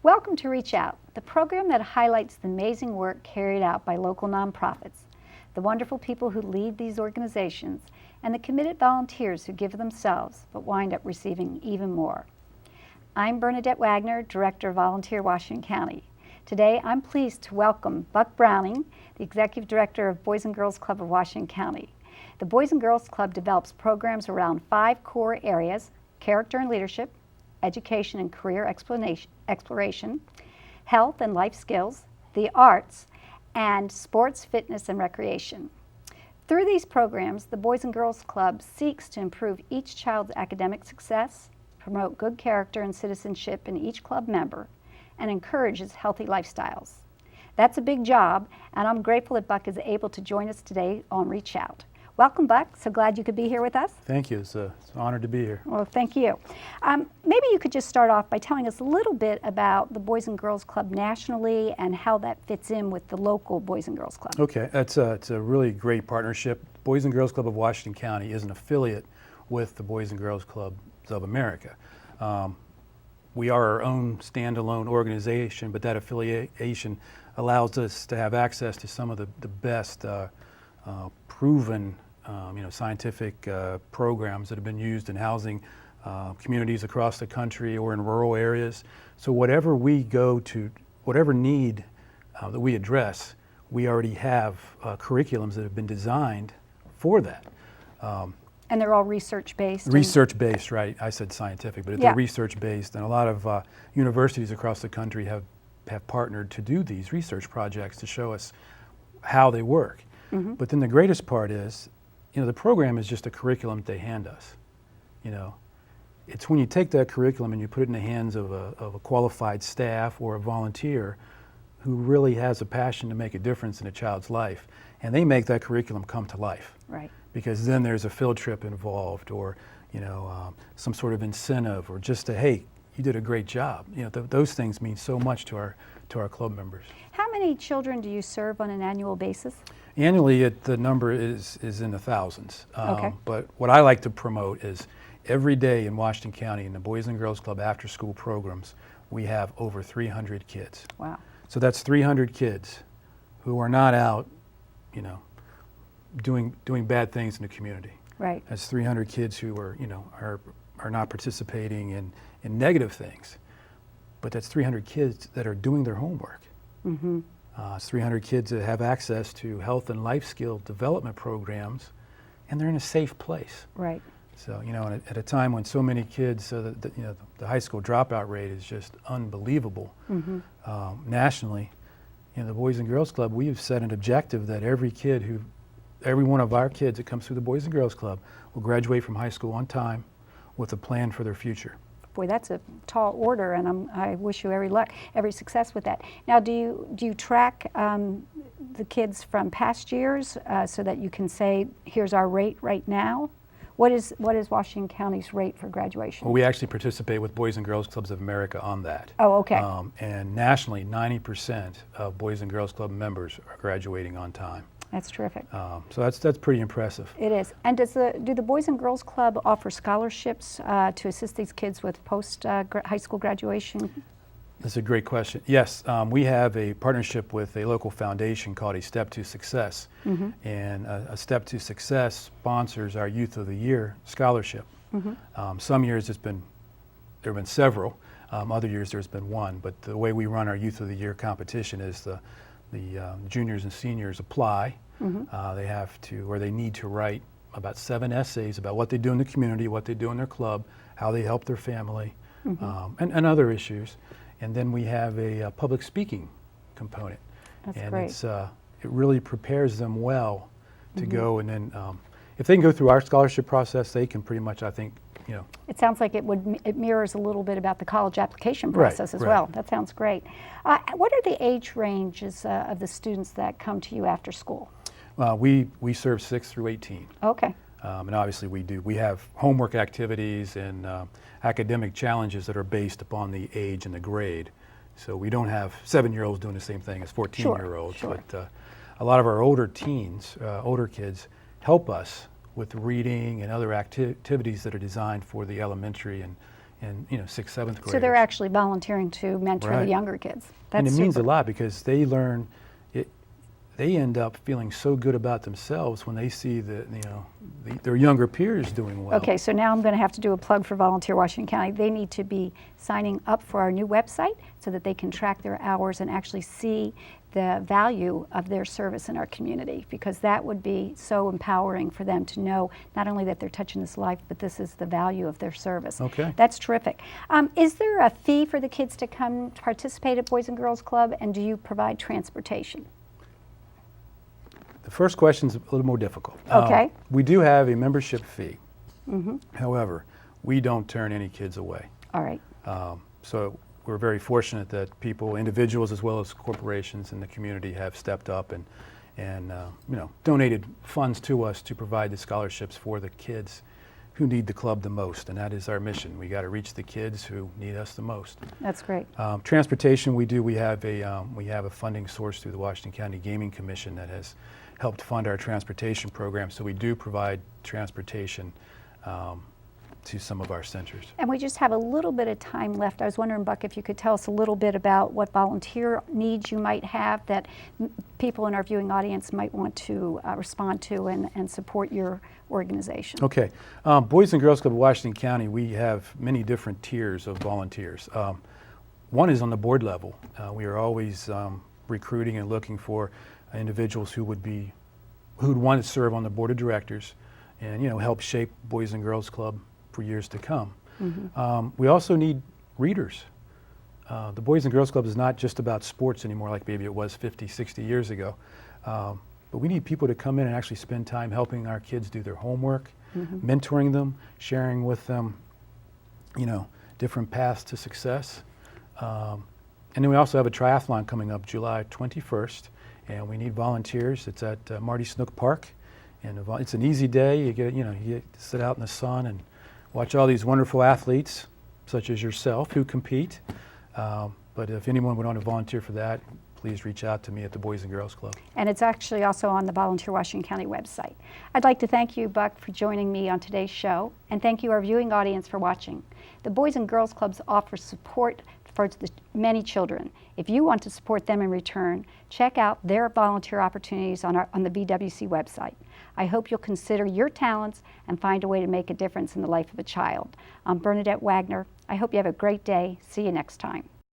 Welcome to Reach Out, the program that highlights the amazing work carried out by local nonprofits, the wonderful people who lead these organizations, and the committed volunteers who give of themselves but wind up receiving even more. I'm Bernadette Wagner, Director of Volunteer Washington County. Today I'm pleased to welcome Buck Browning, the Executive Director of Boys and Girls Club of Washington County. The Boys and Girls Club develops programs around 5 core areas: character and leadership, education and career exploration, health and life skills, the arts, and sports, fitness, and recreation. Through these programs, the Boys and Girls Club seeks to improve each child's academic success, promote good character and citizenship in each club member, and encourages healthy lifestyles. That's a big job, and I'm grateful that Buck is able to join us today on Reach Out. Welcome, Buck. So glad you could be here with us. Thank you. It's an honor to be here. Well, thank you. Maybe you could just start off by telling us a little bit about the Boys and Girls Club nationally and how that fits in with the local Boys and Girls Club. Okay, it's a really great partnership. Boys and Girls Club of Washington County is an affiliate with the Boys and Girls Clubs of America. We are our own standalone organization, but that affiliation allows us to have access to some of the best proven scientific programs that have been used in housing communities across the country or in rural areas. So whatever we go to, whatever need that we address, we already have curriculums that have been designed for that. And they're all research-based? Research-based, right. I said scientific, but they're research-based. And a lot of universities across the country have partnered to do these research projects to show us how they work. Mm-hmm. But then the greatest part is, the program is just a curriculum they hand us. It's when you take that curriculum and you put it in the hands of a qualified staff or a volunteer who really has a passion to make a difference in a child's life, and they make that curriculum come to life. Right. Because then there's a field trip involved, or some sort of incentive, or just hey, you did a great job. Those things mean so much to our club members. How many children do you serve on an annual basis? Annually, the number is in the thousands. Okay. But what I like to promote is every day in Washington County in the Boys and Girls Club after-school programs, we have over 300 kids. Wow. So that's 300 kids who are not out, doing bad things in the community. Right. That's 300 kids who are not participating in negative things. But that's 300 kids that are doing their homework. Mm-hmm. It's 300 kids that have access to health and life skill development programs, and they're in a safe place. Right. So, at a time when so many kids, the high school dropout rate is just unbelievable. Mm-hmm. Nationally, the Boys and Girls Club, we have set an objective that every one of our kids that comes through the Boys and Girls Club will graduate from high school on time with a plan for their future. Boy, that's a tall order, and I wish you every luck, every success with that. Now, do you track the kids from past years so that you can say, here's our rate right now? What is Washington County's rate for graduation? Well, we actually participate with Boys and Girls Clubs of America on that. Oh, okay. And nationally, 90% of Boys and Girls Club members are graduating on time. That's terrific. So that's pretty impressive. It is. And do the Boys and Girls Club offer scholarships to assist these kids with post-high school graduation? That's a great question. Yes, we have a partnership with a local foundation called A Step to Success. Mm-hmm. And A Step to Success sponsors our Youth of the Year scholarship. Mm-hmm. Some years there have been several. Other years there's been one. But the way we run our Youth of the Year competition is the juniors and seniors apply. Mm-hmm. They need to write about 7 essays about what they do in the community, what they do in their club, how they help their family, mm-hmm. and other issues. And then we have a public speaking component. That's and great. It really prepares them well to mm-hmm. go, and then if they can go through our scholarship process, they can pretty much, I think, It sounds like it mirrors a little bit about the college application process as well. That sounds great. What are the age ranges of the students that come to you after school? We serve 6 through 18. Okay. And obviously we have homework activities and academic challenges that are based upon the age and the grade. So we don't have 7-year-olds doing the same thing as 14-year-olds. Sure. But a lot of our older teens, older kids, help us with reading and other activities that are designed for the elementary and and 6th, 7th graders. So they're actually volunteering to mentor Right. the younger kids. And That's it means a super. lot because they learn. They end up feeling so good about themselves when they see their younger peers doing well. Okay, so now I'm going to have to do a plug for Volunteer Washington County. They need to be signing up for our new website so that they can track their hours and actually see the value of their service in our community, because that would be so empowering for them to know not only that they're touching this life, but this is the value of their service. Okay. That's terrific. Is there a fee for the kids to come participate at Boys and Girls Club, and do you provide transportation? The first question is a little more difficult. Okay. We do have a membership fee. Mm-hmm. However, we don't turn any kids away. All right. So we're very fortunate that people, individuals as well as corporations in the community, have stepped up and donated funds to us to provide the scholarships for the kids who need the club the most, and that is our mission. We got to reach the kids who need us the most. That's great. Transportation, we have a funding source through the Washington County Gaming Commission that has helped fund our transportation program. So we do provide transportation to some of our centers. And we just have a little bit of time left. I was wondering, Buck, if you could tell us a little bit about what volunteer needs you might have that people in our viewing audience might want to respond to and support your organization. Okay. Boys and Girls Club of Washington County, we have many different tiers of volunteers. One is on the board level. We are always recruiting and looking for individuals who would want to serve on the board of directors and help shape Boys and Girls Club for years to come. Mm-hmm. We also need readers. The Boys and Girls Club is not just about sports anymore like maybe it was 50, 60 years ago. But we need people to come in and actually spend time helping our kids do their homework, mm-hmm. mentoring them, sharing with them, different paths to success. And then we also have a triathlon coming up July 21st, and we need volunteers. It's at Marty Snook Park, and it's an easy day. You get to sit out in the sun and watch all these wonderful athletes, such as yourself, who compete. But if anyone would want to volunteer for that, please reach out to me at the Boys and Girls Club. And it's actually also on the Volunteer Washington County website. I'd like to thank you, Buck, for joining me on today's show, and thank you, our viewing audience, for watching. The Boys and Girls Clubs offer support for the many children. If you want to support them in return, check out their volunteer opportunities on the BWC website. I hope you'll consider your talents and find a way to make a difference in the life of a child. I'm Bernadette Wagner. I hope you have a great day. See you next time.